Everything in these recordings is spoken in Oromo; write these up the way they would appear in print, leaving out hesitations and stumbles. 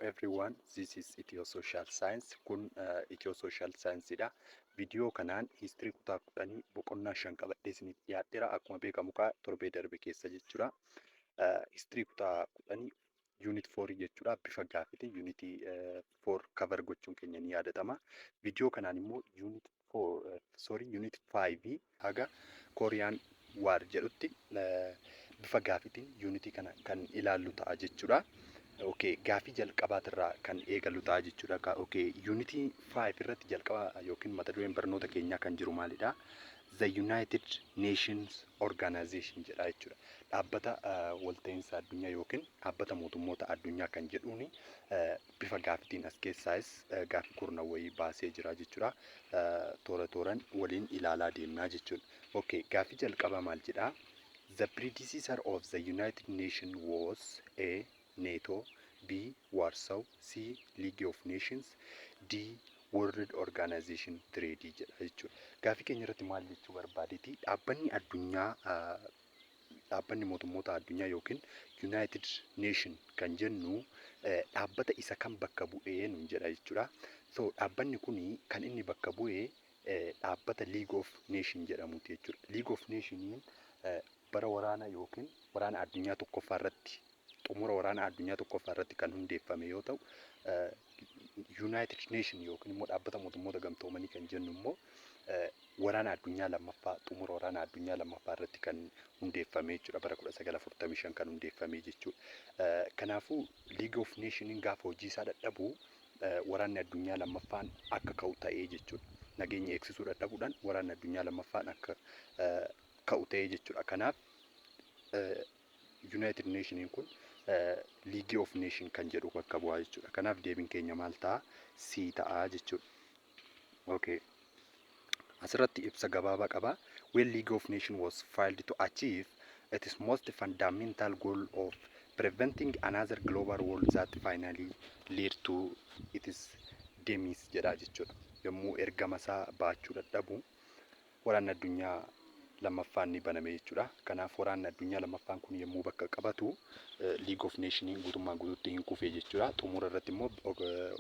everyone, this is Ethio Social Science. Kun Ethio Social Science dha. Video kanaan history kutaa kudhanii boqonnaa 5 qabadhee isiniif dhiyaadheera. Akkuma beekamu torbee darbe keessa jechuudha. History kutaa kudhanii unit 4 jechuudha. Bifa gaaffiitiin unit 4 cover gochuun keenya ni yaadatama. Video kanaan immoo unit 5 haga Korean War jedhutti bifa gaaffiitiin unity kana kan ilaallu ta'a jechuudha. Okay, gaaffii jalqabaatirraa kan eegalu ta'a jechuudha. Okay, unity 5 irratti jalqaba yookiin mata dureen barnoota keenyaa kan jiru maalidha? The United Nations Organization jedha jechuudha. Dhaabbata walta'iinsa addunyaa yookiin dhaabbata mootummoota addunyaa kan jedhuuni bifa gaaffiitiin as keessaas gaaffii kurna wayii baasee jira jechuudha. Toora tooraan waliin ilaalaa deemnaa jechuudha. Okay, gaaffii jalqabaa maal jedha? The predecessor of the United Nations was A. NATO, B. Warsaw, C. League of Nations, D. World Organization Trade jedha jechuudha. Gaaffii keenya irratti maal jechuu barbaadeeti? Dhaabbanni mootummoota addunyaa yookiin United Nation kan jennu dhaabbata isa kan bakka bu'ee nuun jedha jechuudha. So dhaabbanni kuni kan inni bakka bu'ee dhaabbata League of Nation jedhamuti jechuudha. League of Nation bara waraana yookiin waraana addunyaa tokkoffaa irratti xumura waraana addunyaa tokkoffaa irratti kan hundeeffame yoo ta'u, United Nation yookiin immoo dhaabbata mootummoota gamtoomanii kan jennu immoo waraana addunyaa lammaffaa xumura waraana addunyaa lammaffaa irratti kan hundeeffame jechuudha. Bara 1945 kan hundeeffame jechuudha. Kanaafuu League of Nation gaafa hojii isaa dadhabu waraanni addunyaa lammaffaan akka ka'u ta'ee jechuudha. Nageenya eegsisuu dadhabuudhaan waraanni addunyaa lammaffaan akka ka'u ta'ee jechuudha. Kanaaf United Nation kun League of Nation kan jedhu bakka bu'aa jechuudha. Kanaaf deebiin keenya maal ta'a? C ta'a jechuudha. Okay. Asirratti ibsa gabaabaa qaba. When League of Nation was filed to achieve its most fundamental goal of preventing another global war that finally led to its demise jedha jechuudha. Yommuu ergama isaa baachuu dadhabu waraanni addunyaa lammaffaan ni baname jechuudha. Kanaaf waraanni addunyaa lammaffaan kun yommuu bakka qabatu League of Nation guutummaa guutuutti hin kufee jechuudha. Xumura irratti immoo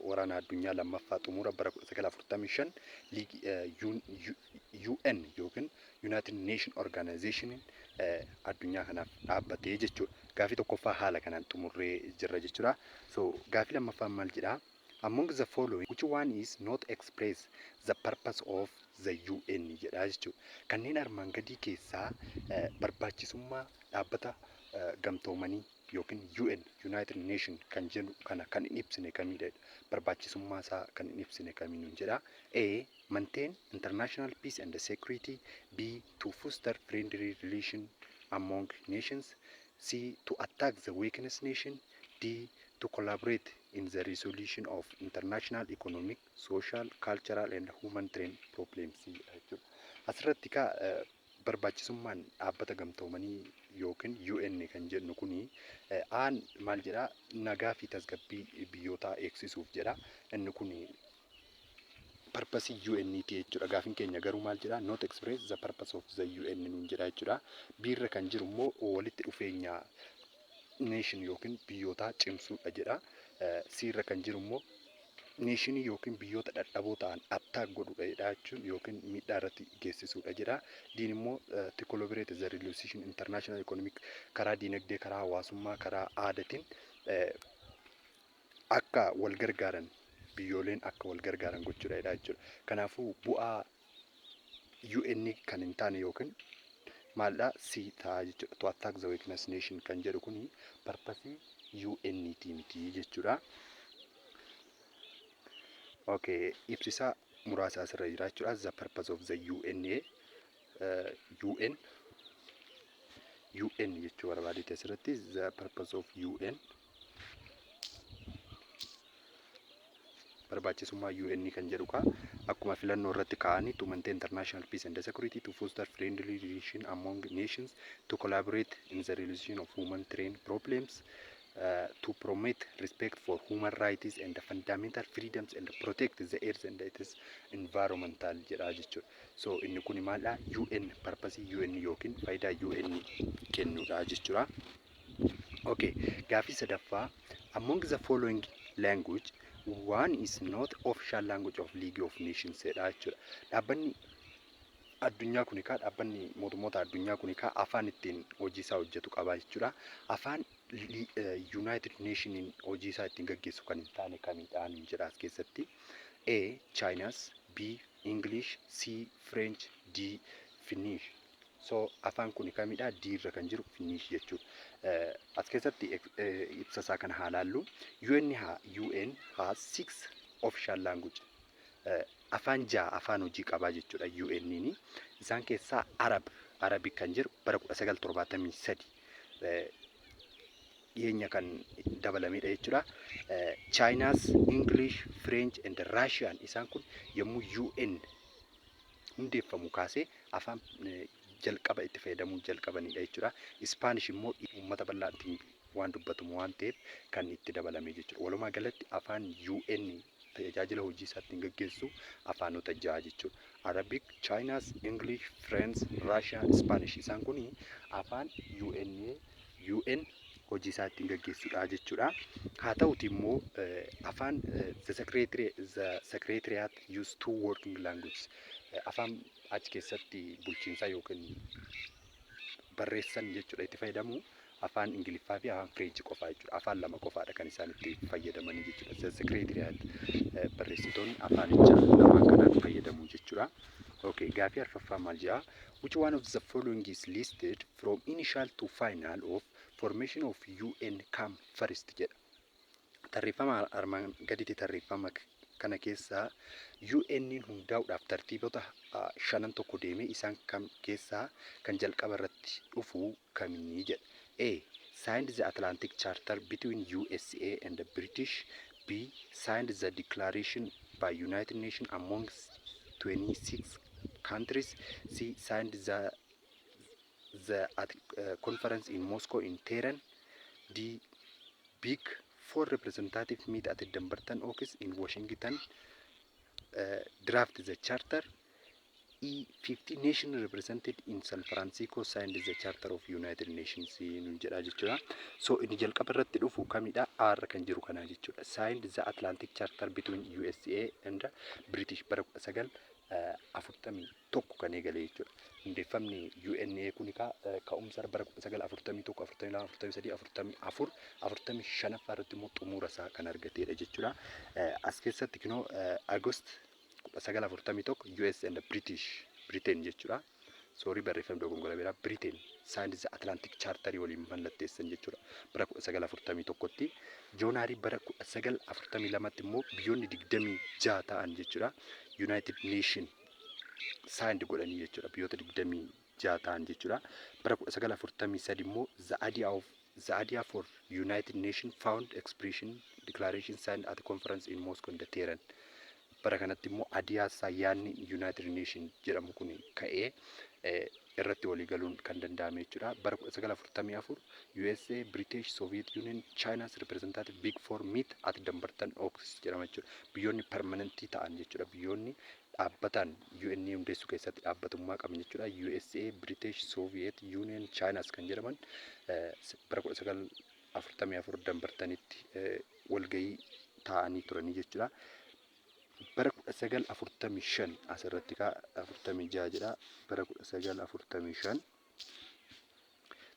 waraana addunyaa lammaffaa xumura bara 1945 UN yookiin United Nation Organization addunyaa kanaaf dhaabbatee jechuudha. Gaaffii tokkoffaa haala kanaan xumurree jirra jechuudha. So gaaffii lammaffaan maal jedha? Among the following, which one is not express the purpose of the UN jedha jechuudha. Kanneen armaan gadii keessaa barbaachisummaa dhaabbata gamtoomanii yookiin UN United Nation kan jedhu kana kan hin ibsine kamidha? Barbaachisummaa isaa kan hin ibsine kamiin jedha? A. Maintain international peace and security. B. To foster friendly relations among nations. C. To attack the weakness nation. D. To collaborate in the resolution of international economic, social, cultural and humanitarian problems. Asirratti barbaachisummaan dhaabbata gamtoomanii yookiin UN kan jennu kuni aan maal jedha? Nagaa fi tasgabbii biyyootaa eegsisuuf jedha. Inni kuni purpose UN jechuudha. Gaaffiin keenya garuu maal jedha? Not express the purpose of the UN nuun jedha jechuudha. Biirra kan jiru immoo walitti dhufeenya nation yookiin biyyootaa cimsuudha jedha. Siirra kan jiru immoo nation yookiin biyyoota dadhaboo ta'an attack godhuudha jechuun yookiin miidhaa irratti geessisuudha jedha. Diin immoo to collaborate the resolution international economic karaa diinagdee, karaa hawaasummaa, karaa aadaatiin akka wal gargaaran biyyooleen akka wal gargaaran gochuudha jechuudha. Kanaafuu bu'aa UN kan hin taane yookiin maalidha? C ta'a jechuudha. To attack the weakness nation kan jedhu kuni purpose UN miti jechuudha. Okay, ibsisaa muraasa asirra jira jechuudha. The purpose of the UN jechuu barbaadete asirratti the purpose of UN barbaachisummaa UN kan jedhu akkuma filannoo irratti kaa'anii to maintain international peace and security, to foster friendly relations among nations, to collaborate in the resolution of humanitarian problems, to promote respect for human rights and fundamental freedoms and protect the earth and its environmental jedha jechuudha. So inni kun maalidha? UN purpose UN yookiin faayidaa UN kennuudha jechuudha. Okay, gaaffii sadaffaa among the following language, one is not official language of League of Nations jedha jechuudha. Dhaabbanni addunyaa kun dhaabbanni mootummoota addunyaa kun afaan ittiin hojii isaa hojjetu qaba jechuudha. Afaan United Nation hojii isaa ittiin gaggeessu kan hin taane kamidhaan jedha as keessatti. A. China's, B. English, C. French, D. Finnish. So afaan kun kamidha? D irra kan jiru Finnish jechuudha. As keessatti ibsa isaa kan haalaallu UN has 6 official language. Afaan 6 afaan hojii qabaa jechuudha UN. Isaan keessaa Arabic kan jiru bara 1973 dhiyeenya kan dabalamedha jechuudha. China's, English, French and Russian isaan kun yommuu UN hundeeffamu kaasee afaan jalqaba itti fayyadamuu jalqabanidha jechuudha. Spanish immoo uummata bal'aatti waan dubbatamu waan ta'eef kan itti dabalame jechuudha. Walumaa galatti afaan UN tajaajila hojii isaatti gaggeessu afaanota 6 jechuudha. Arabic, China's, English, French, Russian, Spanish isaan kun afaan UN hojii isaatti gaggeessudha jechuudha. Haa ta'uti immoo afaan the secretariat use 2 working languages. Afaan achi keessatti bulchiinsaa yookiin barreessan jechuudha itti fayyadamu afaan Ingiliffaa fi afaan French qofaa jechuudha. Afaan 2 qofaadha kan isaan itti fayyadaman jechuudha. The secretariat barreessitoonni afaanicha lamaan kanaan fayyadamu jechuudha. Okay, gaafii arfaffaa maal jedha? Which one of the following is listed from initial to final of formation of UN come first jedha. Tarreeffama armaan gaditti tarreeffama kana keessaa UN hundaa'uudhaaf tartiibota 5 tokko deemee isaan kam keessaa kan jalqaba irratti dhufu kamii jedha. A. Signed the Atlantic Charter between USA and the British. B. Signed the declaration by United Nations amongst 26 countries. C. Signed the conference in Moscow in Tehran. D. Big Four representatives meet at the Dumbarton office in Washington. Draft the charter. E. 50 nations represented in San Francisco signed the Charter of United Nations jedha jechuudha. So inni jalqaba irratti dhufu kamidha? R kan jiru kana jechuudha. Signed the Atlantic Charter between USA and British bara 1941 kan eegale jechuudha. Hundeeffamni UNA kun ka'umsa bara 1941, 42, 43, 44, 45 irratti immoo xumura isaa kan argatedha jechuudha. As keessatti kinoo August 1941 US and Britain jechuudha. Sorry barreeffamni dogongora beera. Britain signed the Atlantic Charter waliin mallatteessan jechuudha. Bara 1941tti Joonarii bara 1942tti immoo biyyoonni 26 ta'an jechuudha. United Nation signed godhanii jechuudha. Biyyoota 26 ta'an jechuudha. Bara 1943 immoo the idea for United Nation found expression declaration signed at the conference in Moscow in the Tehran. Bara kanatti immoo adiyaa yaanni United Nation jedhamu kun ka'ee irratti walii galuun kan danda'ame jechuudha. Bara 1944 USA, British, Soviet Union, China's representative Big Four meet at Dumbarton Oaks jedhama jechuudha. Biyyoonni permanentii ta'an jechuudha. Biyyoonni dhaabbatan UN hundeessuu keessatti dhaabbatummaa qaban jechuudha. USA, British, Soviet Union, China's kan jedhaman bara 1944 Dumbartonitti walgahii ta'anii turanii jechuudha. Bara 1945 asirratti 46 jedha. Bara 1945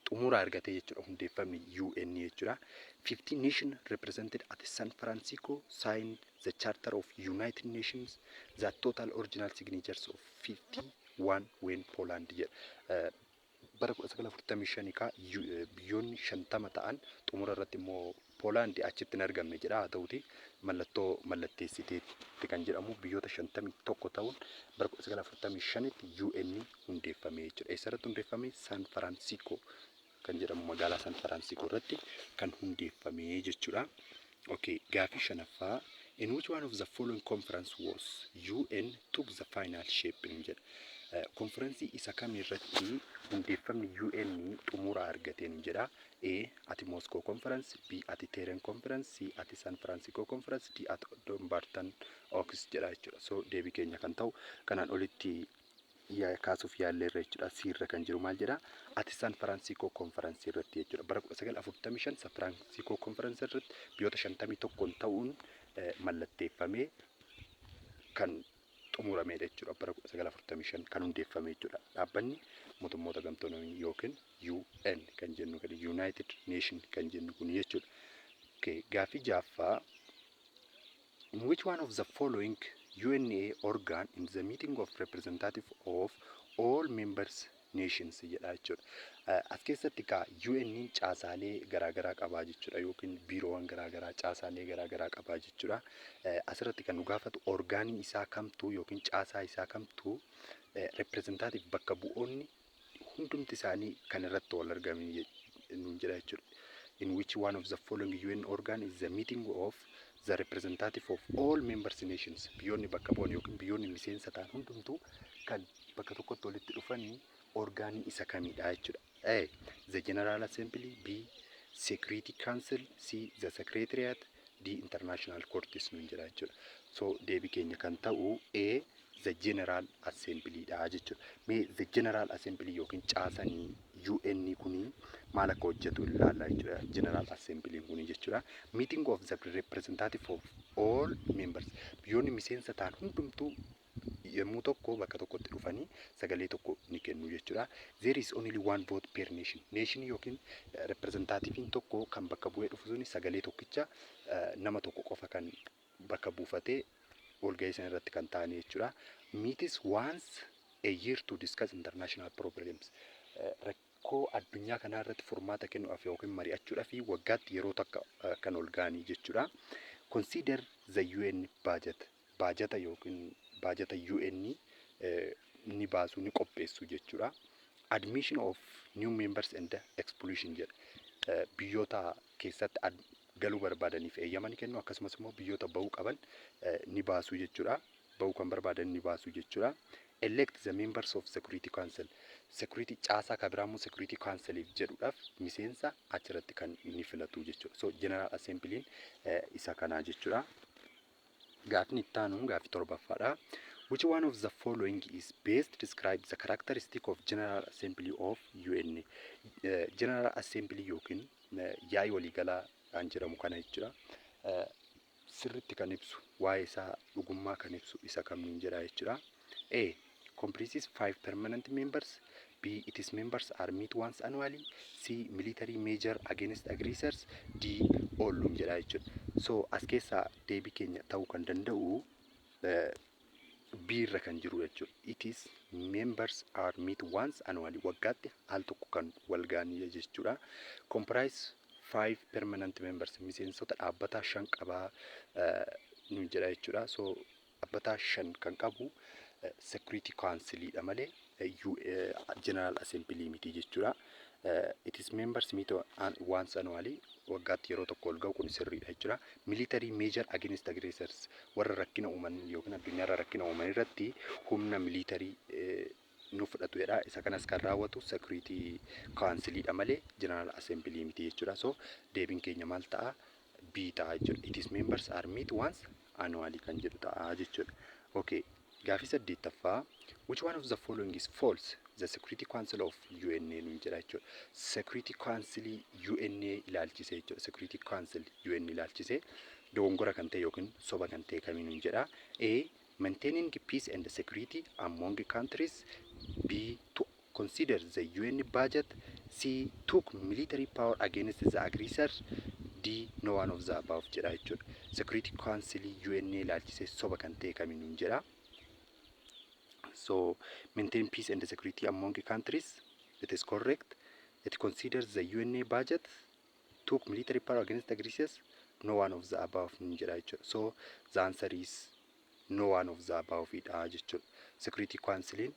xumura argate jechuudha hundeeffamni UN jechuudha. 50 nations represented at San Francisco signed the Charter of United Nations. The total original signatures of 51 when Poland jedha. Bara 1945 biyyoonni 50 ta'an xumura irratti immoo Poland achitti hin argamne jedha. Haa ta'uti mallattoo mallatteessiteetti kan jedhamu biyyoota 51 ta'uun bara 1945tti UN hundeeffame jechuudha. Eessarratti hundeeffame? San Francisco kan jedhamu magaalaa San Francisco irratti kan hundeeffame jechuudha. Okay, gaafii shanaffaa. In which one of the following conference was UN took the final shape jedha. Konferensii isa kamirratti hundeeffamni UN xumura argateen jedha. A. At Moscow Conference, B. At Tehran Conference, C. At San Francisco Conference, D. At Dumbarton Oaks jedha jechuudha. So deebii keenya kan ta'u kanaan olitti kaasuuf yaallee irra jechuudha. Siirra kan jiru maal jedha? Ati San Firaansikoo konferansii irratti jechuudha. Bara 1945 San Firaansikoo konferansii irratti biyyoota 51 ta'uun mallatteeffamee kan xumuramedha jechuudha. Bara 1945 kan hundeeffame jechuudha. Dhaabbanni mootummoota gamtoomanii yookiin UN kan jennu kan United Nation kan jennu kun jechuudha. Gaaffii jaaffaa. In which one of the following UNA organ in the meeting of representative of all members nations jedha jechuudha. As keessatti UN caasaalee garaagaraa qabaa jechuudha yookiin biiroowwan garaagaraa caasaalee garaagaraa qabaa jechuudha. Asirratti kan nu gaafatu orgaanii isaa kamtuu yookiin caasaa isaa kamtuu representative bakka bu'oonni hundumti isaanii kan irratti wal argaman jedha jechuudha. In which one of the following UN organ is the meeting of the representative of all members nations? Biyyoonni bakka bu'oon yookiin biyyoonni miseensa ta'an hundumtuu kan bakka tokkotti walitti dhufanii orgaanii isa kamidha jechuudha. A. The General Assembly. B. Security Council. C. The Secretariat. D. International Courts nuun jedha jechuudha. So deebii keenya kan ta'u A. The General Assembly dha jechuudha. Mee The General Assembly yookiin caasanii UN kuni maal akka hojjetu ilaalla jechuudha. General Assembly kuni jechuudha. Meeting of the representative of all members. Biyyoonni miseensa ta'an hundumtuu yommuu tokko bakka tokkotti dhufanii sagalee tokko ni kennu jechuudha. There is only one vote per nation. Nation yookiin representativein tokko kan bakka bu'ee dhufu suni sagalee tokkicha nama tokko qofa kan bakka buufatee walgahii sana irratti kan ta'an jechuudha. Meets once a year to discuss international problems. Rakkoo addunyaa kanaa irratti furmaata kennuudhaaf yookiin mari'achuudhaaf waggaatti yeroo takka kan walgahanii jechuudha. Consider the UN budget. Baajata yookiin baajata UN ni baasu ni qopheessu jechuudha. Admission of new members and expulsion jedha. Biyyoota keessatti galuu barbaadaniif eeyyama ni kennu akkasumas immoo biyyoota bahuu qaban ni baasu jechuudha. Bahuu kan barbaadan ni baasu jechuudha. Elect the members of Security Council. Security caasaa kabiraamuu Security Council jedhuudhaaf miseensa achirratti kan ni filatu jechuudha. So General Assembly isa kanaa jechuudha. Gaafni itti aanu gaafii torbaffaadha. Which one of the following is best describe the characteristic of General Assembly of UN? General Assembly yookiin yaa'ii waliigalaa kan jedhamu kana jechuudha. Sirriitti kan ibsu waa'ee isaa dhugummaa kan ibsu isa kamiin jedha jechuudha. A. Comprises 5 permanent members. B. Its members are meet once annually. C. Military measure against aggressors. D. All jedha jechuudha. So as keessaa deebii keenya ta'uu kan danda'u B irra kan jiru jechuudha. It is members are meet once annually. Waggaatti al tokko kan walgahanii jechuudha. Comprise 5 permanent members. Miseensota dhaabbataa 5 qabaa nu jedha jechuudha. So dhaabbataa 5 kan qabu Security Council dha malee General Assembly miti jechuudha. It is members meet once annually. Waggaatti yeroo tokko walgahu kun sirriidha jechuudha. Military measure against aggressors. Warra rakkina uuman yookiin addunyaarra rakkina uuman irratti humna military nu fudhatu jedha. Isa kanas kan raawwatu Security Council dha malee General Assembly miti jechuudha. So deebiin keenya maal ta'a? B ta'a jechuudha. It is members are meet once annually kan jedhu ta'a jechuudha. Okay. Gaafii saddeettaffaa. Which one of the following is false? The Security Council of UNA nu jedha jechuudha. Security Council UNA ilaalchise jechuudha. Security Council UNA ilaalchise dogongora kan ta'e yookiin soba kan ta'e kamiin nu jedha. A. Maintaining peace and security among countries. B. To consider the UN budget. C. Took military power against the aggressor. D. No one of the above jedha jechuudha. Security Council UNA ilaalchise soba kan ta'e kamiin nu jedha. So maintain peace and security among countries. It is correct. It considers the UNA budget. Took military power against aggressors. No one of the above. So the answer is no one of the above. Security Council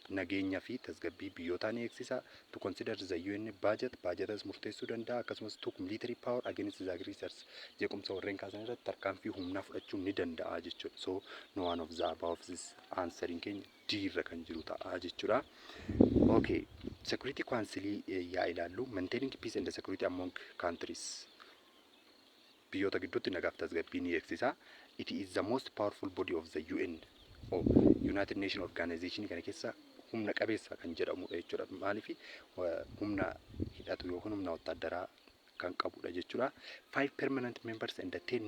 nageenya fi tasgabbii biyyoota ni eegsisa. To consider the UN budget as murteessuu danda'a. Akkasumas took military power against the aggressors. Jeequmsa warreen kaasan irratti tarkaanfii humnaa fudhachuu ni danda'a jechuudha. So no one of the above is answering keenya D irra kan jiru ta'a jechuudha. Okay. Security Council yaa ilaallu maintaining peace and security among countries. Biyyoota gidduutti nagaaf tasgabbii ni eegsisa. It is the most powerful body of the UN or United Nations Organization kana keessa humna qabeessa kan jedhamudha jechuudha. Maaliif humna hidhatu yookiin humna wattaaddaraa kan qabudha jechuudha. 5 permanent members and 10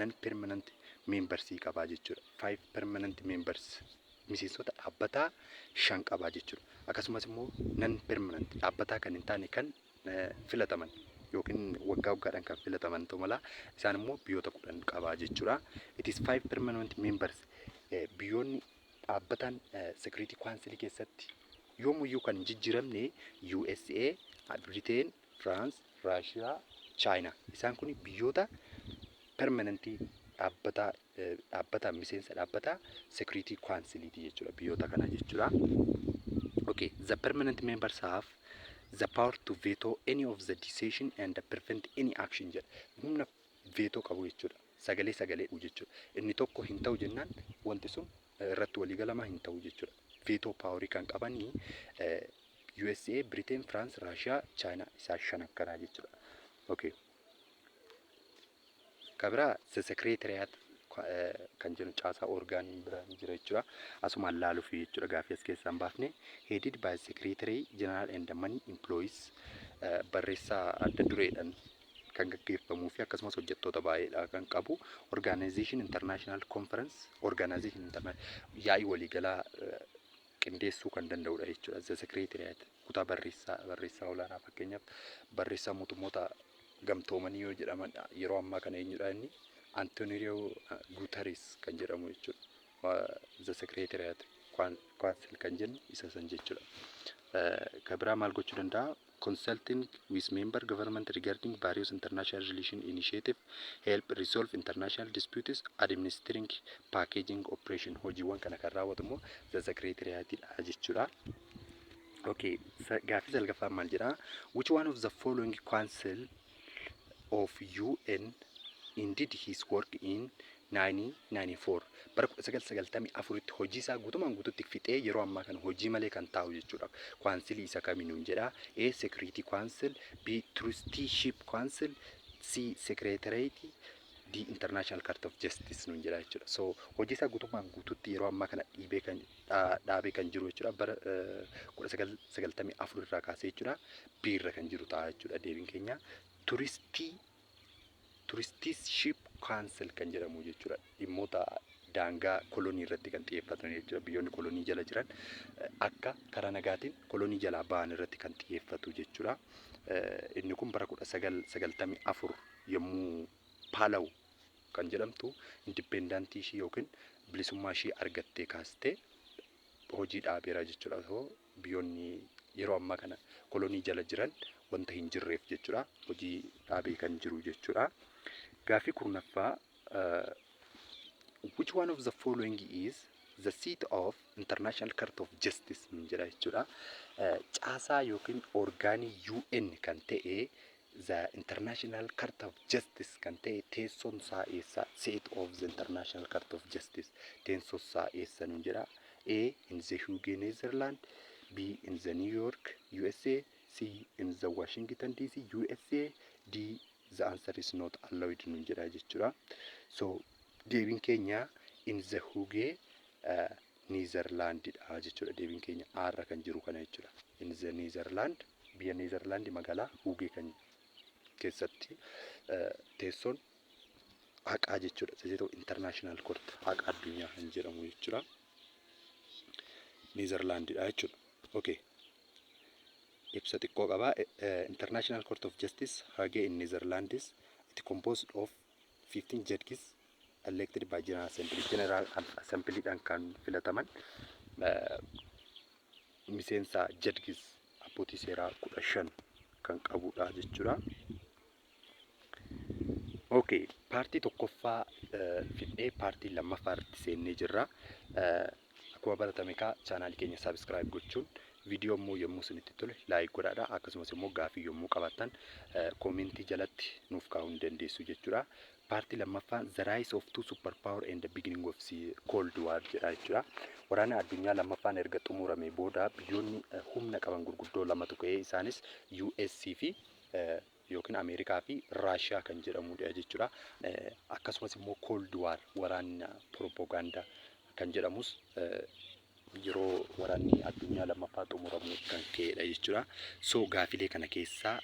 non-permanent members qabaa jechuudha. 5 permanent members miseensota dhaabbataa 5 qabaa jechuudha. Akkasumas immoo non-permanent dhaabbataa kan hin taane kan filataman yookiin waggaa waggaadhaan kan filataman ta'u mala isaan immoo biyyoota 10 qabaa jechuudha. It is 5 permanent members biyyoonni dhaabbatan security council keessatti yoomuyyuu kan jijjiiramne USA, Britain, France, Russia, China. Isaan kun biyyoota permanentii dhaabbata miseensa dhaabbata security council jechuudha. Biyyoota kana jechuudha. Okay, the permanent members have the power to veto any of the decision and prevent any action jedha. Humna veto qabu jechuudha. Sagalee jechuudha. Inni tokko hin ta'u jennaan wanti sun irratti waliigalama hin ta'u jechuudha. Veto power kan qabanii USA, Britain, France, Russia, China isaan 5 akkanaa jechuudha. Okay. Kabira secretariat kan jedhu caasaa orgaanii bira jira jechuudha. Asumaan laaluuf jechuudha gaaffii as keessaa hin baafne. Headed by Secretary General and Money Employees barreessaa adda dureedhaan kan gaggeeffamuu fi akkasumas hojjettoota baay'eedha kan qabu. Organization International Conference Organization International yaa'ii waliigalaa qindeessuu kan danda'udha jechuudha. The Secretariat kutaa barreessaa olaanaa fakkeenyaaf barreessaa mootummoota gamtoomanii yoo jedhaman yeroo ammaa kana eenyudha inni Antonio Guterres kan jedhamu jechuudha. The Secretariat Council kan jennu isa san jechuudha. Kabira maal gochuu danda'a? Consulting with member government regarding various international relation initiative, help resolve international disputes, administering packaging operation. Hojiiwwan kana kan raawwatu immoo the Secretariat jechuudha. Okay, gaaffii salgaffaa maal jedha? Which one of the following council of UN indeed his work in 1994 bara 1994tti hojii isaa guutuutti fixee yeroo ammaa kana hojii malee kan taa'u jechuudha. Council isa kamiinuu jedha? A. Security Council, B. Trusteeship Council, C. Secretariat, D. International Court of Justice nuun jedha jechuudha. So hojii isaa guutuutti yeroo ammaa kana dhaabee kan jiru jechuudha. Bara 1994 irraa kaasee jechuudha. B irra kan jiru ta'a jechuudha. Deebiin keenya Trusteeship Council kan jedhamu jechuudha. Dhimmoota daangaa kolonii irratti kan xiyyeeffatan jechuudha. Biyyoonni kolonii jala jiran akka karaa nagaatiin kolonii jalaa ba'an irratti kan xiyyeeffatu jechuudha. Inni kun bara 1994 yommuu Paalaw kan jedhamtu indipendentii ishii yookiin bilisummaa ishii argattee kaastee hojii dhaabeera jechuudha. So biyyoonni yeroo ammaa kana kolonii jala jiran wanta hin jirreef jechuudha. Hojii dhaabee kan jiru jechuudha. Gaaffii kurnaffaa which one of the following is the seat of International Court of Justice jedha jechuudha. Caasaa yookiin orgaanii UN kan ta'e the International Court of Justice kan ta'e teessoon isaa eessa? Seat of the International Court of Justice teessoon isaa eessa nuun jedha? A. in the Hague, Netherlands, B. in the New York, USA, C. in the Washington DC, USA, D. the answer is not allowed nuun jedha jechuudha. So deebiin keenya in the Hague Netherlands dha jechuudha. Deebiin keenya arra kan jiru kana jechuudha. In the Netherlands biyya Netherlands magaalaa Hague kan keessatti teessoon haqaa jechuudha. Seetoo International Court haqa addunyaa kan jedhamu jechuudha. Netherlands dha jechuudha. Okay. Ibsa xiqqoo qaba. International Court of Justice Hague in Netherlands it composed of 15 judges elected by General Assembly. General Assembly dhaan kan filataman miseensa judges abbootii seeraa 15 kan qabudha jechuudha. Okay, paartii tokkoffaa fidhee paartii lammaffaatti seennee jirra. Akkuma baratame kaa chaanaalii keenya subscribe gochuun viidiyoo immoo yommuu isinitti tole like godhaadha. Akkasumas immoo gaaffii yommuu qabaattan koomentii jalatti nuuf kaa'uu ni dandeessu jechuudha. Paartii lammaffaan the rise of two superpower and the beginning of the cold war jedha jechuudha. Waraana addunyaa lammaffaan erga xumurame booda biyyoonni humna qaban gurguddoo lamatu ka'ee isaanis US fi yookiin Ameerikaa fi Raashiyaa kan jedhamudha jechuudha. Akkasumas immoo cold war waraana propaganda kan jedhamus yeroo waraanni addunyaa lammaffaa xumuramu kan ka'edha jechuudha. So gaafilee kana keessaa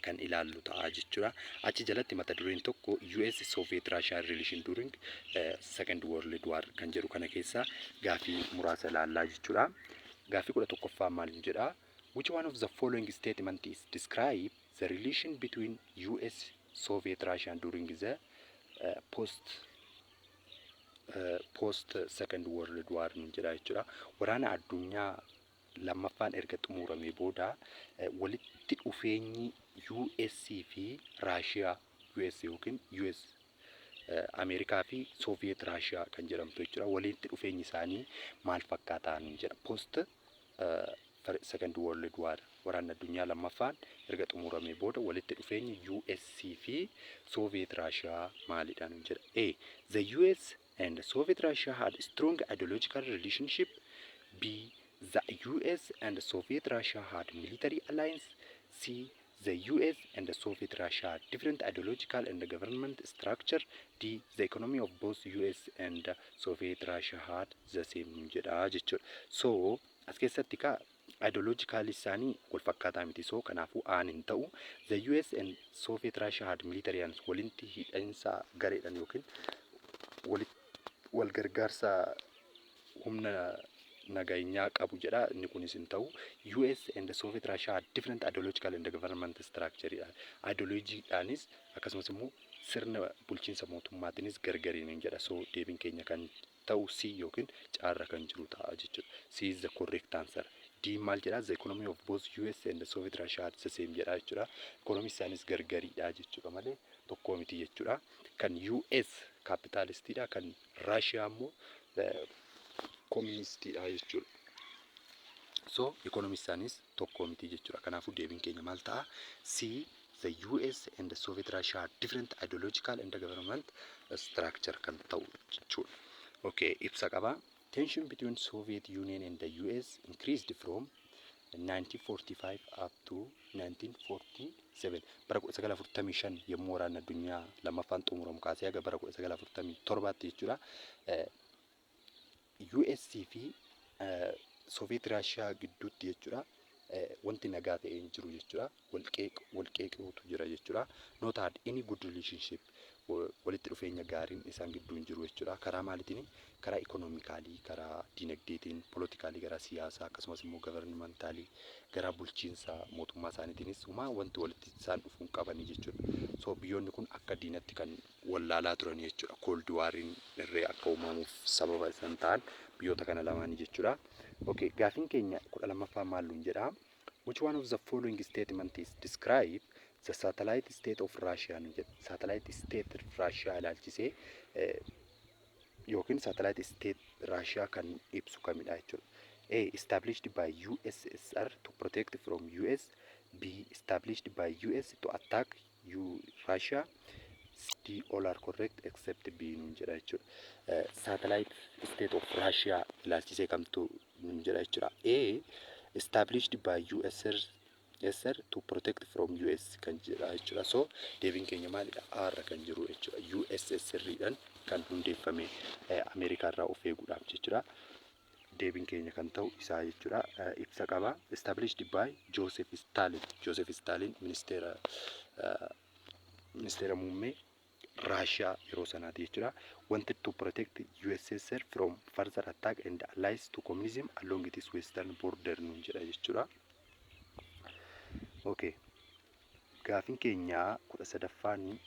kan ilaallu ta'a jechuudha. Achi jalatti mata dureen tokko US Soviet Russia relation during Second World War kan jedhu kana keessaa gaafii muraasa ilaallaa jechuudha. Gaafii 11ffaa maal jedha? Which one of the following statement is describe the relation between US Soviet Russia during the post Second World War jedha jechuudha. Waraana addunyaa lammaffaan erga xumuramee booda walitti dhufeenyi US fi Russia yookiin US Ameerikaa fi Soviet Russia kan jedhamtu jechuudha. Walitti dhufeenyi isaanii maal fakkaataan jedha. Post Second World War waraana addunyaa lammaffaan erga xumuramee booda walitti dhufeenyi US fi Soviet Russia maalidhaan jedha. A. The US and Soviet Russia had a strong ideological relationship. B. The US and Soviet Russia had military alliance. C. The US and Soviet Russia had different ideological and government structure. D. The economy of both US and Soviet Russia had the same jedha jechuudha. So as keessatti ka ideological isaanii wal fakkaataa miti. So kanaafuu aan hin ta'u. The US and Soviet Russia had military alliance walitti hidhansa gareedhaan yookiin wal gargaarsa humna nageenyaa qabu jedha. Inni kunis hin ta'u. US and Soviet Russia had different ideological and government structure. Ideologiidhaanis akkasumas immoo sirna bulchiinsa mootummaatiinis gargariin jedha. So deebiin keenya kan ta'u C yookiin caarra kan jiru ta'a jechuudha. C is the correct answer. D maal jedha? The economy of both US and Soviet Russia had the same jedha jechuudha. Economy isaanis gargariidha jechuudha malee tokko miti jechuudha. Kan US capitalistiidha, kan Russia immoo communistiidha jechuudha. So economy isaanis tokko miti jechuudha. Kanaafuu deebiin keenya maal ta'a? C. The US and the Soviet Russia had different ideological and government structure kan ta'u jechuudha. Okay, ibsa qaba. Tension between Soviet Union and the US increased from 1945 up to 1947. Bara 1945 yommuu waraanni addunyaa lammaffaan xumuramu kaasee haga bara 1947 jechuudha. US fi Soviet Russia gidduutti jechuudha. Wanti nagaa ta'ee hin jiru jechuudha. Walqeeqootu jira jechuudha. Not had any good relationship. Walitti dhufeenya gaariin isaan gidduu hin jiru jechuudha. Karaa maaliitiin? Karaa ikonoomikaalii, karaa dinagdeetiin, politikaalii, karaa siyaasaa akkasumas immoo gavarnimentaalii, karaa bulchiinsa mootummaa isaaniitiinis wanti walitti isaan dhufuun qabanii jechuudha. So biyyoonni kun akka diinatti kan wallaalaa turan jechuudha. Cold Warriin irree akka uumamuuf sababa isaan ta'an biyyoota kana lamaanii jechuudha. Okay, gaafiin keenya 12ffaa maalluun jedha? Which one of the following statement is describe the satellite state of Russia? Satellite state Russia ilaalchisee yookiin satellite state Russia kan ibsu kamidha jechuudha. A. Established by USSR to protect from US. B. Established by US to attack Russia. D. All are correct except B nuun jedha jechuudha. Satellite state of Russia ilaalchisee kamtu nuun jedha jechuudha. A. Established by USSR to protect from US kan jedha jechuudha. So deebiin keenya maalidha? R kan jiru jechuudha. USSR dhaan kan hundeeffame Ameerikaa irraa of eeguudhaaf jechuudha. Deebiin keenya kan ta'u isaa jechuudha. Ibsa qaba. Established by Joseph Stalin. Joseph Stalin ministeera muummee Russia yeroo sanaati jechuudha. Wanted to protect USSR from further attack and allies to communism along its western border nuun jedha jechuudha. Okay. Gaafiin keenya 13ffaan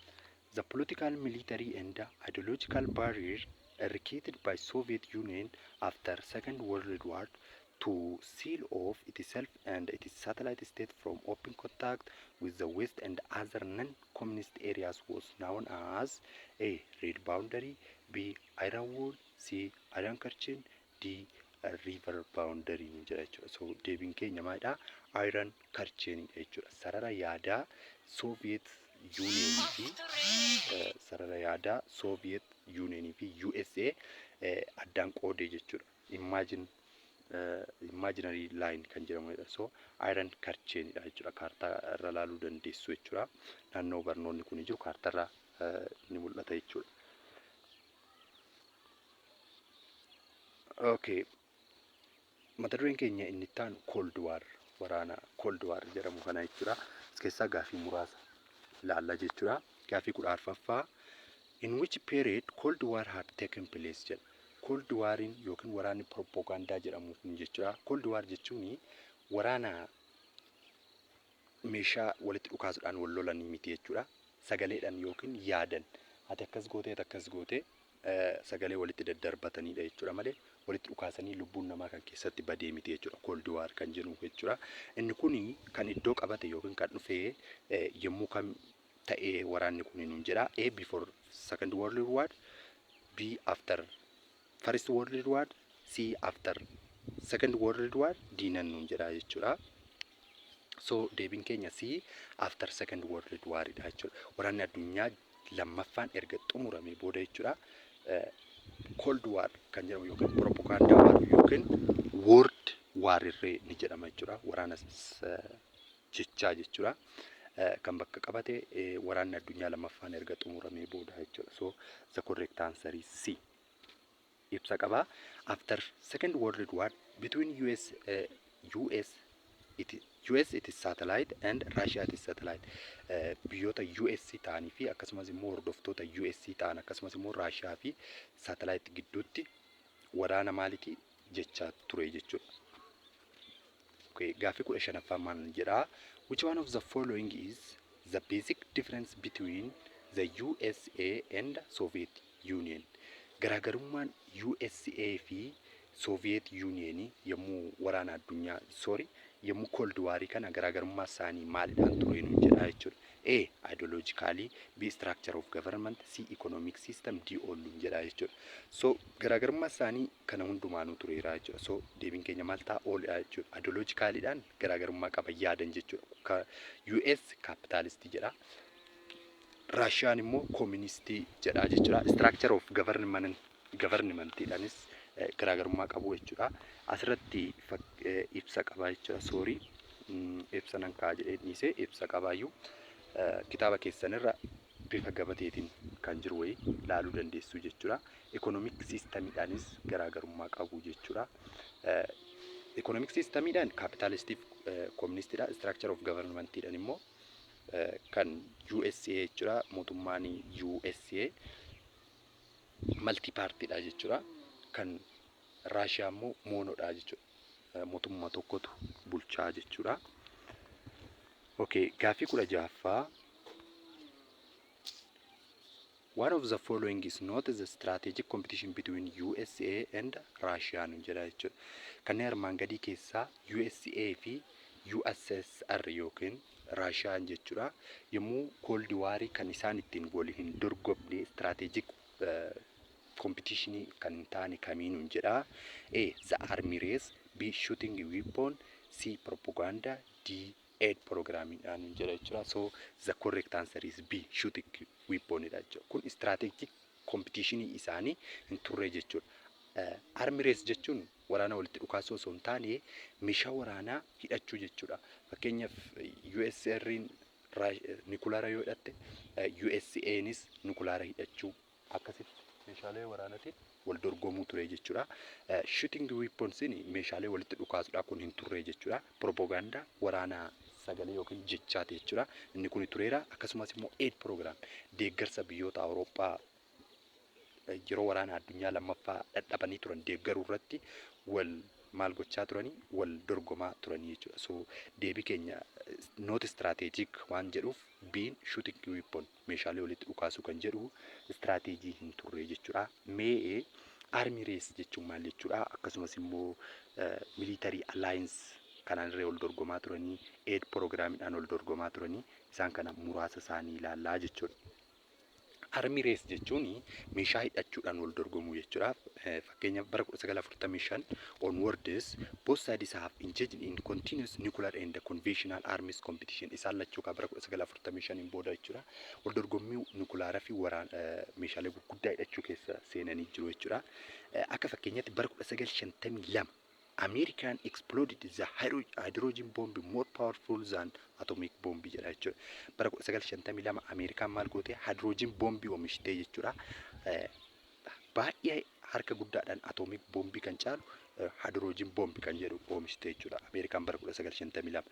the political, military and ideological barrier created by Soviet Union after Second World War to seal off itself and its satellite state from open contact with the West and other non-communist areas was known as A. Red Boundary, B. Iron Wall, C. Iron Curtain, D. River Boundary. So deebiin keenya maalidha? Iron Curtain jechuudha. Sarara yaadaa Soviet Union fi sarara yaadaa Soviet Union fi USA addaan qoodee jechuudha. Imaginary line kan jedhamudha. So Iron Curtain jechuudha. Kaartaa irra laaluu dandeessu jechuudha. Naannoo barnoonni kun jiru kaartaa irra ni mul'ata jechuudha. Okay. mata dureen keenya inni itti aanu Cold War, waraana Cold War jedhamu kana jechuudha. As keessaa gaaffii muraasa ilaalla jechuudha. Gaaffii 14ffaa in which period Cold War had taken place jedha. Cold War'n yookiin waraanni propagaandaa jedhamu kun jechuudha. Cold War jechuun waraana meeshaa walitti dhukaasuudhaan wal lolanii miti jechuudha. Sagaleedhaan yookiin yaadan ati akkas goote sagalee walitti daddarbatanidha jechuudha malee walitti dhukaasanii lubbuun namaa kan keessatti badee miti jechuudha. Cold War kan jennu jechuudha. Inni kun kan iddoo qabate yookiin kan dhufee yommuu kam ta'ee waraanni kun nuun jedha. A before Second World War, B after First World War, C after Second World War, D nan nuun jedha jechuudha. So deebiin keenya C after Second World War dha jechuudha. Waraanni addunyaa lammaffaan erga xumuramee booda jechuudha. Cold War kan jedhamu yookiin propaganda war yookiin World War irree ni jedhama jechuudha. Waraana jechaa jechuudha. Kan bakka qabate waraanni addunyaa lammaffaan erga xumuramee booda jechuudha. So the correct answer is C. Ibsa qaba. After Second World War between US it is satellite and Russia it is satellite. Biyyoota US ta'anii fi akkasumas immoo hordoftoota US ta'an akkasumas immoo Russia fi satellite gidduutti waraana maaliti jechaa ture jechuudha. Okay, gaaffii 15ffaa maal jedha? Which one of the following is the basic difference between the USA and Soviet Union? Garaagarummaan USA fi Soviet Union yommuu waraana addunyaa yommuu Cold War kana garaagarummaa isaanii maalidhaan ture nu jedha jechuudha. A. Ideologically, B. Structure of government, C. Economic system, D. All nu jedha jechuudha. So garaagarummaa isaanii kana hundumaanuu tureera jechuudha. So deebiin keenya maal ta'a? All jechuudha. Ideologicallyidhaan garaagarummaa qaba yaadan jechuudha. US capitalistii jedha. Russian immoo communistii jedha jechuudha. Structure of governmentidhaanis garaagarummaa qabu jechuudha. Asirratti ibsa qaba jechuudha. Sorry, ibsa nan kaa jedhee dhiise ibsa qabaayyuu kitaaba keessanirra bifa gabateetiin kan jiru wayii ilaaluu dandeessu jechuudha. Economic systemidhaanis garaagarummaa qabu jechuudha. Economic systemidhaan capitalistic communistidha. Structure of governmentidhaan immoo kan USA jechuudha. Mootummaan USA multi partidha jechuudha. Kan Russia immoo moonodha jechuudha. Mootummaa tokkotu bulchaa jechuudha. Okay, gaaffii 16ffaa. One of the following is not the strategic competition between USA and Russia nu jedha jechuudha. Kanneen armaan gadii keessaa USA fi USSR yookiin Russia jechuudha. Yommuu Cold War kan isaan ittiin waliin hin dorgomne strategic competition kan hin taane kamiin jedha. A. The army race, B. shooting weapon, C. propaganda, D. aid programming dhaan jedha jechuudha. So the correct answer is B. shooting weapon dha jechuudha. Kun strategic competition isaanii hin turre jechuudha. Army race jechuun waraana walitti dhukaasuu osoo hin taane meeshaa waraanaa hidhachuu jechuudha. Fakkeenyaaf USSR'n nukulaara yoo hidhatte USA'nis nukulaara hidhachuu akkasitti meeshaalee waraanaatiin wal dorgomuu ture jechuudha. Shooting weapons meeshaalee walitti dhukaasuudha kun hin turre jechuudha. Propaganda waraana sagalee yookiin jechaati jechuudha. Inni kun tureera. Akkasumas immoo aid program deeggarsa biyyoota Awurooppaa yeroo waraana addunyaa lammaffaa dadhabanii turan deeggaruu irratti wal maal gochaa turanii wal dorgomaa turanii jechuudha. So deebii keenya not strategic waan jedhuuf biin shooting weapon meeshaalee walitti dhukaasuu kan jedhu strategy hin turre jechuudha. Mee army race jechuun maal jechuudha? Akkasumas immoo military alliance kanaan irra wal dorgomaa turanii aid programidhaan wal dorgomaa turanii isaan kana muraasa isaanii ilaallaa jechuudha. Army race jechuun meeshaa hidhachuudhaan wal dorgomuu jechuudha. Fakkeenyaaf bara 1945 onwards both sides have engaged in continuous nuclear and conventional arms competition. Isaan lachuu bara 1945 booda jechuudha. Wal dorgommii nuklearaa fi waraana meeshaalee gurguddaa hidhachuu keessa seenanii jiru jechuudha. Akka fakkeenyaatti bara 1952 American exploded the hydrogen bomb more powerful than atomic bomb jedha jechuudha. Bara 1952 Amerikaan maal goote hydrogen bomb oomishte jechuudha. baay'ee harka guddaadhaan atoomik boombii kan caalu hadroojin boombii kan jedhu oomishte jechuudha Ameerikaan bara 1952.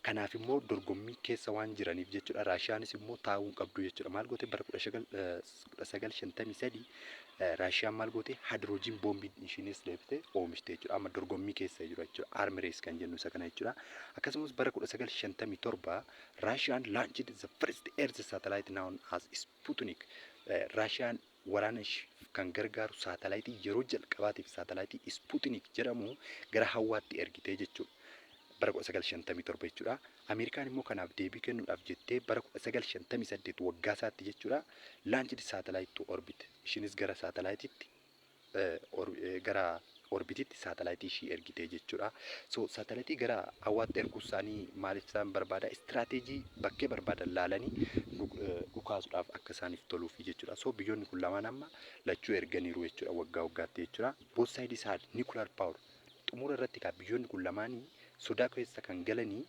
Kanaaf immoo dorgommii keessa waan jiraniif jechuudha Raashiyaanis immoo taa'uu qabdu jechuudha. Maal goote bara 1953 Raashiyaan maal goote hadroojin boombii ishiinis deebite oomishte jechuudha. Amma dorgommii keessa jiru jechuudha. Army race kan jennu isa kana jechuudha. Akkasumas bara 1957 Raashiyaan launched the first earth satellite known as Sputnik. Raashiyaan waraana kan gargaaru saatalaayitii yeroo jalqabaatiif saatalaayitii Sputnik jedhamu gara hawwaatti ergitee jechuudha. Bara 1957 jechuudha. Ameerikaan immoo kanaaf deebii kennuudhaaf jettee bara 1958 waggaa isaatti jechuudha launched satellite to orbit. Ishiinis gara saatalaayitiitti gara orbititti saatalaayitii ishii ergitee jechuudha. So saatalaayitii gara hawwaatti erguu isaanii maaliif isaan barbaada? Istiraateejii bakkee barbaadan laalanii dhukaasuudhaaf akka isaaniif toluufi jechuudha. So biyyoonni kun lamaan amma lachuu erganiiru jechuudha waggaa waggaatti jechuudha. Both sides had nuclear power. Xumura irratti kaa biyyoonni kun lamaanii sodaa keessa kan galanii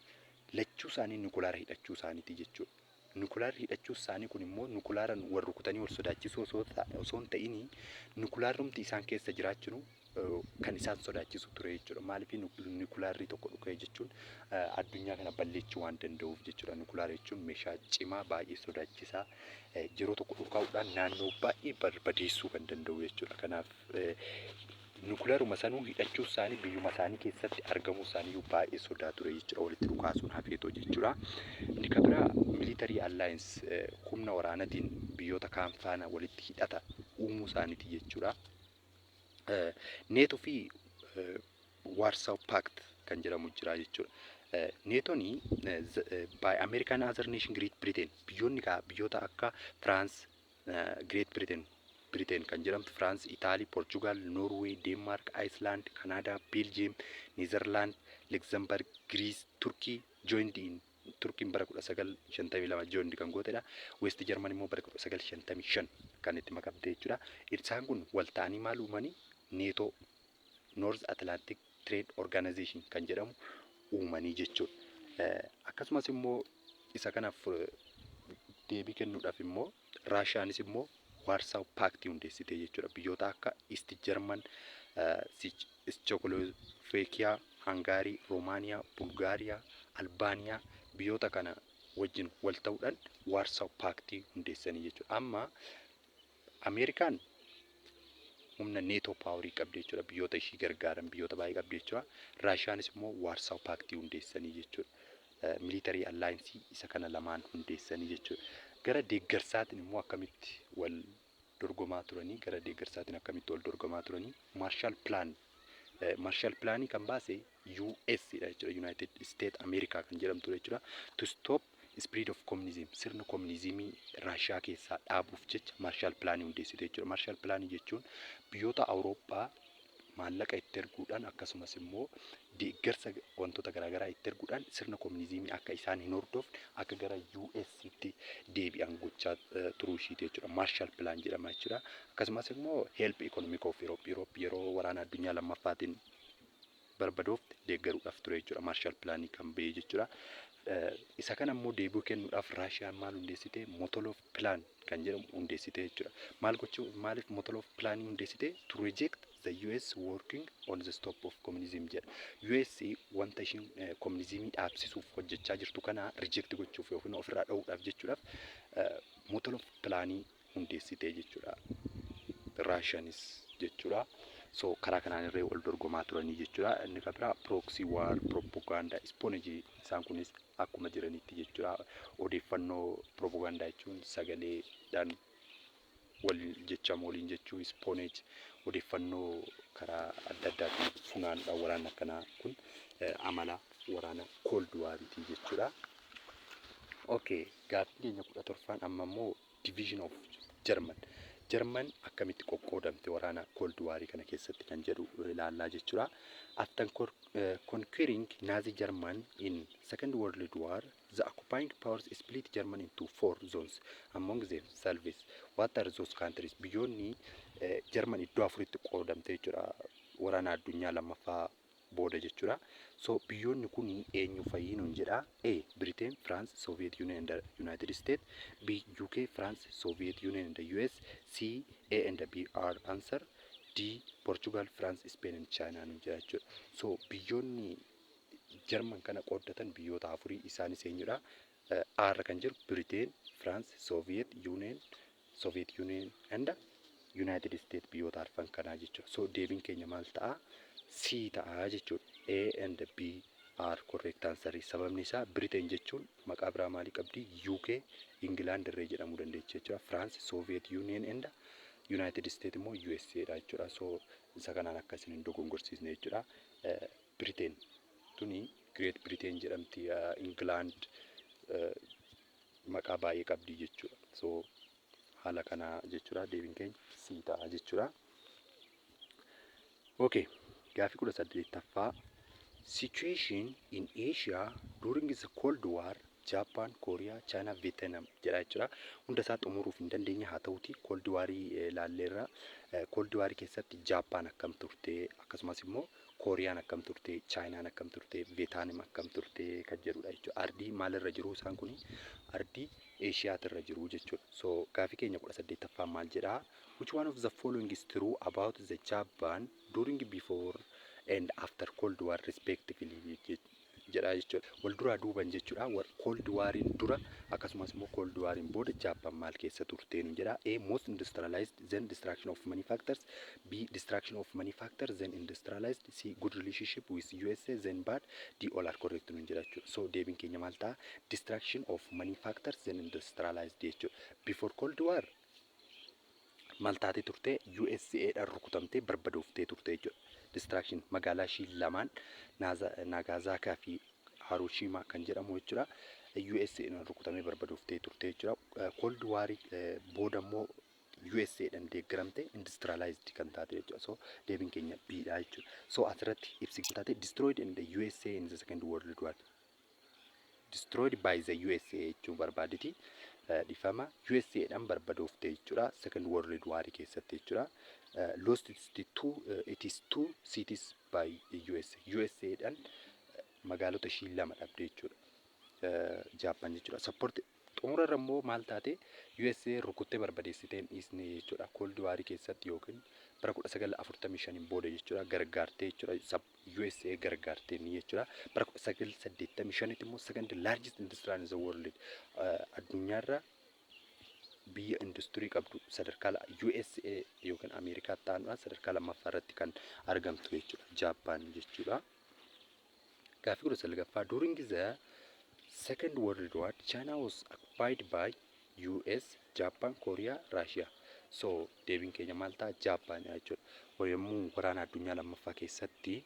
lachuu isaanii nukulaara hidhachuu isaaniiti jechuudha. Nukulaarri hidhachuu isaanii kun immoo nukulaaran wal rukutanii wal sodaachisuu osoo hin ta'in nukulaarrumti isaan keessa jiraachuun kan isaan sodaachisu ture jechuudha. Maaliif nukulaarri tokko dhukee jechuun addunyaa kana balleessuu waan danda'uuf jechuudha. Nukulaara jechuun meeshaa cimaa baay'ee sodaachisaa yeroo tokko dhukaa'uudhaan naannoo baay'ee barbadeessuu kan danda'u jechuudha. Kanaaf nukulaaruma sanuu hidhachuu isaanii biyyuma isaanii keessatti argamuu isaanii baay'ee sodaa ture jechuudha. Walitti dhukaasuun hafeetoo jechuudha. Inni kan biraa military alliance humna waraanaatiin biyyoota kaan faana walitti hidhata uumuu isaaniiti jechuudha. NATO fi Warsaw Pact kan jedhamu jira jechuudha. NATOni by American other nation Great Britain biyyoota akka France, Great Britain kan jedhamtu France, Italy, Portugal, Norway, Denmark, Iceland, Canada, Belgium, Netherlands, Luxembourg, Greece, Turkey joined in. Turkiin bara 1952 joined kan gootedha. West Germany immoo bara 1955 kan itti makamte jechuudha. Isaan kun wal ta'anii maal uumanii NATO North Atlantic Trade Organization kan jedhamu uumanii jechuudha. Akkasumas immoo isa kanaaf deebii kennuudhaaf immoo Raashiyaanis immoo Warsaw Pact hundeessite jechuudha. Biyyoota akka East German, Czechoslovakia, Hungary, Romania, Bulgaria, Albania biyyoota kana wajjin wal ta'uudhaan Warsaw Pact hundeessanii jechuudha. Amma Ameerikaan humna NATO paaworii qabdi jechuudha. Biyyoota ishii gargaaran biyyoota baay'ee qabdi jechuudha. Raashiyaanis immoo Warsaw Pact hundeessanii jechuudha. Military alliance isa kana lamaan hundeessanii jechuudha. Gara deeggarsaatiin immoo akkamitti wal dorgomaa turanii Marshall Plan kan baase US dha jechuudha. United States America kan jedhamtu jechuudha. To stop spread of communism, sirna communismii Raashiyaa keessaa dhaabuuf jecha Marshall Plan hundeessite jechuudha. Marshall Plan jechuun biyyoota Awurooppaa maallaqa itti erguudhaan akkasumas immoo deeggarsa wantoota garaagaraa itti erguudhaan sirna communismii akka isaan hin hordofne akka gara US'tti deebi'an gochaa turuu ishiiti jechuudha. Marshall Plan jedhama jechuudha. Akkasumas immoo help economic of Europe yeroo waraana addunyaa lammaffaatiin barbadoofte deeggaruudhaaf ture jechuudha. Marshall Plan kan ba'e jechuudha. Isa kana immoo deebii kennuudhaaf Raashiyaan maal hundeessite? Molotov Plan kan jedhamu hundeessite jechuudha. Maaliif Molotov Plan hundeessite? To reject the US working on the stop of communism jedha. US wanta ishiin communismii dhaabsisuuf hojjechaa jirtu kana reject gochuuf yookiin ofirraa dha'uudhaaf jechuudhaaf Molotov Plan hundeessite jechuudha. Raashiyaanis jechuudha. So karaa kanaan irree wal dorgomaa turanii jechuudha. Inni kan biraa proxy war, propaganda, espionage isaan kunis akkuma jiranitti jechuudha. Odeeffannoo propaganda jechuun sagaleedhaan wal jechaan waliin jechuu, espionage odeeffannoo karaa adda addaatiin funaanuudhaan waraana akkanaa kun amala waraana cold wariti jechuudha. Okay, gaaffii keenya 14ffaan amma immoo division of German akkamitti qoqqoodamte waraana cold war kana keessatti kan jedhu ilaallaa jechuudha. After conquering Nazi German in Second World War, the occupying powers split Germany into 4 zones. Among themselves, what are those countries? Biyyoonni German iddoo afuritti qoodamte jechuudha. Waraana addunyaa lammaffaa booda jechuudha. So biyyoonni kun eenyu fa'i nuun jedha. A. Britain, France, Soviet Union and the United States. B. UK, France, Soviet Union and the US. C. A and B are answer. D. Portugal, France, Spain and China nuun jedha jechuudha. So biyyoonni Jarman kana qooddatan biyyoota afurii isaanis eenyudha. R kan jiru Britain, France, Soviet Union and United States biyyoota arfan kanaa jechuudha. So deebiin keenya maal ta'a? C ta'a jechuudha. A and B are correct answer. Sababni isaa Britain jechuun maqaa biraa maalii qabdi? UK, England irree jedhamuu dandeechi jechuudha. France, Soviet Union and United States immoo USA dha jechuudha. So isa kanaan akkasiin hin dogongorsiisne jechuudha. Britain tuni Great Britain jedhamti. England maqaa baay'ee qabdi jechuudha. So haala kana jechuudha. Deebiin keenya C ta'a jechuudha. Okay, gaafii 18ffaa. Situation in Asia during the Cold War, Japan, Korea, China, Vietnam jedha jechuudha. Hunda isaa xumuruuf hin dandeenye haa ta'uti Cold War ilaalleerra. Cold War keessatti Japan akkam turte, akkasumas immoo Kooriyaan akkam turte, Chaayinaan akkam turte, Vietnam akkam turte kan jedhudha jechuudha. Ardii maalirra jiru isaan kuni? Ardii Eeshiyaatirra jiru jechuudha. So gaafii keenya 18ffaa maal jedha? Which one of the following is true about the Japan during before and after Cold War respectively jedha jechuudha. Wal duraa duuban jechuudha. Cold Wariin dura akkasumas immoo Cold Wariin booda Japan maal keessa turte nu jedha. A. Most industrialized, then destruction of manufacturers. B. Destruction of manufacturers, then industrialized. C. Good relationship with USA, then bad. D. All are correct nu jedha jechuudha. So deebiin keenya maal ta'a? Destruction of manufacturers, then industrialized jechuudha. Before Cold War maal taate turte? USA dhaan rukutamtee barbadooftee turte jechuudha. Destruction magaalaa ishii lamaan Nagasaki fi Hiroshima kan jedhamu jechuudha. USA dhaan rukutamee barbadooftee turte jechuudha. Cold War booda immoo USA dhaan deeggaramte industrialized kan taate jechuudha. So deebiin keenya B dha jechuudha. So asirratti ibsi taate destroyed in the USA in the Second World War. Destroyed by the USA jechuun barbaaditi. Difama USA dhaan barbadoofte jechuudha. Second World War keessatti jechuudha. Lost it is two cities by USA. USA dhaan magaalota ishii lama dhabde jechuudha. Japan jechuudha. Support xumurarra immoo maal taate? USA rukuttee barbadeessiteen dhiisne jechuudha. Cold War keessatti yookiin bara 1945 booda jechuudha gargaartee jechuudha. USA gargaartee ni jechuudha. Bara 1985 immoo second largest industry in the world addunyaarra biyya industirii qabdu sadarkaa USA yookiin Ameerikaa ta'anudha. Sadarkaa lammaffaa irratti kan argamtu jechuudha. Japan jechuudha. Gaafii 19ffaa during the Second World War, China was occupied by US, Japan, Korea, Russia. So deebiin keenya maal ta'a? Japan jechuudha. Yommuu waraana addunyaa lammaffaa keessatti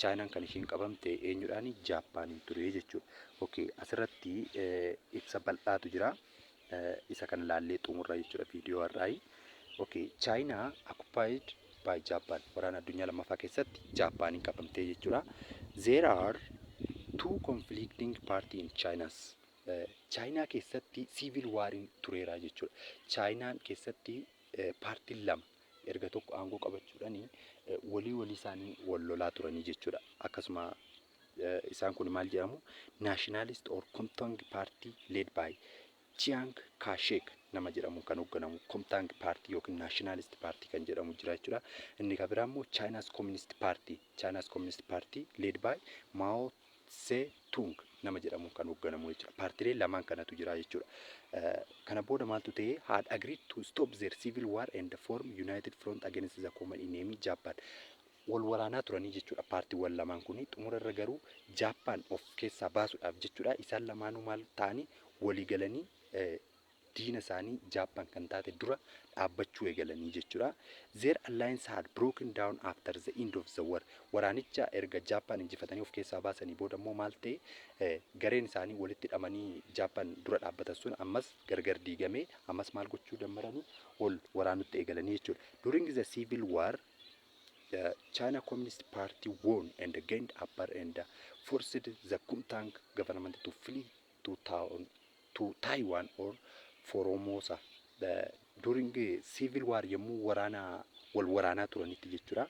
Chaayinaan kan ishiin qabamte eenyudhaani? Jaapaniin ture jechuudha. Okay, asirratti ibsa bal'aatu jira. Isa kan laallee xumurra jechuudha viidiyoo har'aa. Okay, China occupied by Japan. Waraana addunyaa lammaffaa keessatti Jaapaniin qabamte jechuudha. There are two conflicting parties in China's. China keessatti civil wariin tureera jechuudha. Chaayinaan keessatti paartiin lama erga tokko aangoo qabachuudhaani walii isaanii wal lolaa turanii jechuudha. Akkasuma isaan kun maal jedhamu? Nationalist or Kuomintang Party led by Chiang Kai-shek nama jedhamu kan hoogganamu Kuomintang Party yookiin Nationalist Party kan jedhamu jira jechuudha. Inni kan biraa immoo China's Communist Party led by Mao Tse-tung nama jedhamu kan hoogganamu jechuudha. Paartilee lamaan kanatu jira jechuudha. Kana booda maaltu ta'e? Had agreed to stop their civil war and form united front against the common enemy Japan. Wal waraanaa turanii jechuudha. Paartiiwwan lamaan kuni xumurarra garuu Japan of keessaa baasuudhaaf jechuudha. Isaan lamaanuu maal ta'anii walii galanii diina isaanii Japan kan taate dura dhaabbachuu eegalanii jechuudha. Their alliance had broken down after the end of the war. Waraanicha erga Japan injifatanii of keessaa baasanii booda immoo maal ta'e? Gareen isaanii walitti hidhamanii Japan dura dhaabbatan sun ammas gargar diigamee ammas maal gochuu dammaranii wal waraanutti eegalanii jechuudha. During the civil war, the China Communist Party won and gained upper and forced the Kuomintang government to flee to Taiwan or Formosa. During civil war yommuu wal waraanaa turanitti jechuudha.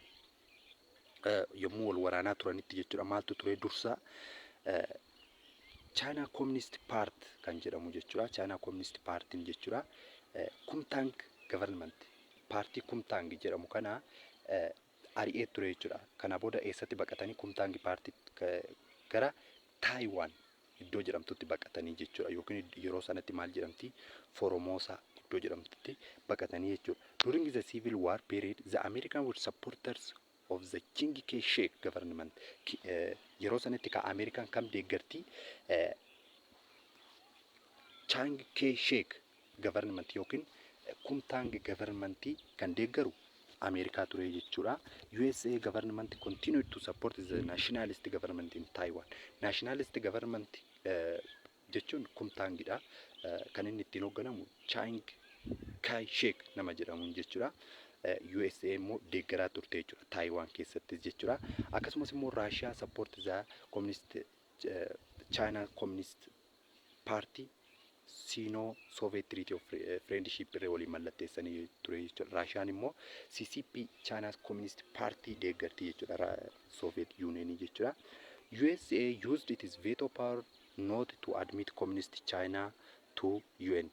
yommuu wal waraanaa turanitti jechuudha maaltu ture dursa China Communist Party kan jedhamu jechuudha. China Communist Party jechuudha. Kumtang government partii Kumtang jedhamu kana ari'ee ture jechuudha. Kana booda eessatti baqatanii Kumtang partii gara Taiwan iddoo jedhamtutti baqatanii jechuudha. Yookiin yeroo sanatti maal jedhamti? Formosa iddoo jedhamtutti baqatanii jechuudha. During the civil war period, the American were supporters of the Chiang Kai-shek government. Yeroo sanatti ka American kam deeggarti? Chiang Kai-shek government yookiin Kumtang government kan deeggaru America ture jechuudha. USA government continued to support the nationalist government in Taiwan. Nationalist government jechuun Kumtangidha. Kan inni ittiin hoogganamu Chiang Kai-shek nama jedhamuun jechuudha. USA immoo deeggaraa turte jechuudha Taiwan keessatti jechuudha. Akkasumas immoo Russia support the communist China Communist Party Sino-Soviet Treaty of Friendship irra waliin mallatteessanii ture jechuudha. Russian immoo CCP China Communist Party deeggartii jechuudha Soviet Union jechuudha. USA used its veto power not to admit communist China to UN.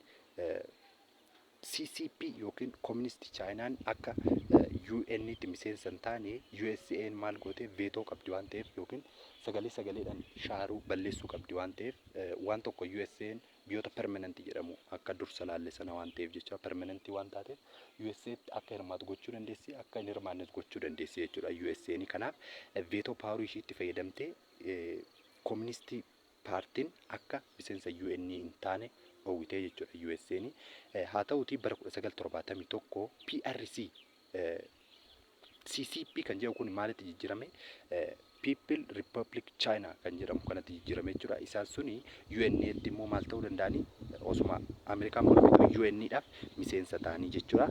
CCP yookiin communist China akka UN itti miseensa hin taane USA maal goote veetoo qabdi waan ta'eef yookiin sagaleedhaan shaaruu balleessuu qabdi waan ta'eef waan tokko USA biyyoota permanent jedhamu akka dursa laalle sana waan ta'eef jecha permanent waan taateef USA akka hirmaatu gochuu dandeessi akka hin hirmaannes gochuu dandeessi jechuudha. USA ni kanaaf veetoo paawarii ishiitti fayyadamtee communist paartiin akka miseensa UN hin taane oowwitee jechuudha USA ni. Haa ta'uutii bara 1971 PRC CCP kan jedhamu kun maalitti jijjiirame? People Republic China kan jedhamu kanatti jijjiirame jechuudha. Isaan suni UN'tti immoo maal ta'uu danda'ani? Osuma Ameerikaan mormituu UN'dhaaf miseensa ta'anii jechuudha.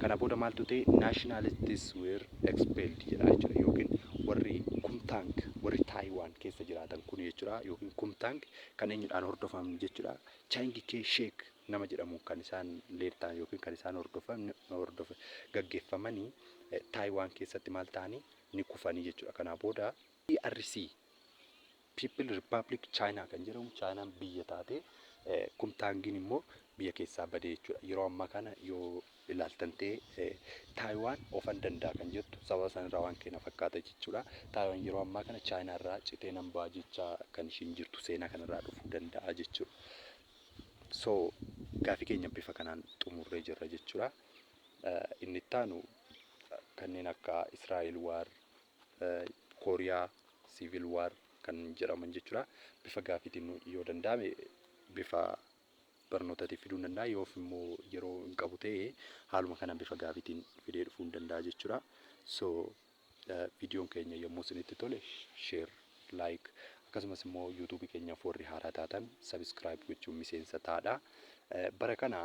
Kana booda maaltu ta'e? Nationalists were expelled jedha jechuudha. Yookiin warri Kumtang warri Taiwan keessa jiraatan kun jechuudha. Yookiin Kumtang kan eenyudhaan hordofaman jechuudha. Chiang Kai-shek nama jedhamu kan isaan leertaan yookiin kan isaan gaggeeffamanii Taiwan keessatti maal ta'anii ni kufanii jechuudha. Kana booda PRC People Republic China kan jedhamu Chinaan biyya taate Kumtangin immoo biyya keessaa badee jechuudha. Yeroo ammaa kana yoo ilaaltan ta'e Taiwan ofan danda'a kan jettu sababa sanarraa waan keenya fakkaata jechuudha. Taiwan yeroo ammaa kana China irraa citee nan ba'a jecha kan ishiin jirtu seenaa kanarraa dhufuu danda'a jechuudha. So gaafii keenya bifa kanaan xumurree jirra jechuudha. Inni ittaanu kanneen akka Israa'el war, Kooriyaa civil war kan jedhaman jechuudha. Bifa gaafiitiin yoo danda'ame bifa barnootaatiin fiduu danda'a. Yoo immoo yeroo hin qabu ta'e haaluma kanaan bifa gaafiitiin fidee dhufuu danda'a jechuudha. So viidiyoon keenya yommuu isinitti tole share, like akkasumas immoo YouTube keenyaaf warri haaraa taatan subscribe gochuun miseensa taadha. Bara kana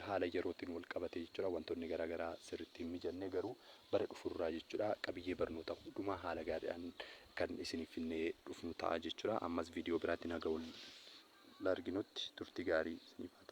haala yerootiin wal qabate jechuudha. Wantoonni garaagaraa sirriitti hin mijanne garuu bara dhufurraa jechuudha. Qabiyyee barnoota hundumaa haala gaariidhaan kan isiniif finnee dhufnu ta'a jechuudha. Ammas viidiyoo biraatiin haga wal arginutti turtii gaarii isiniif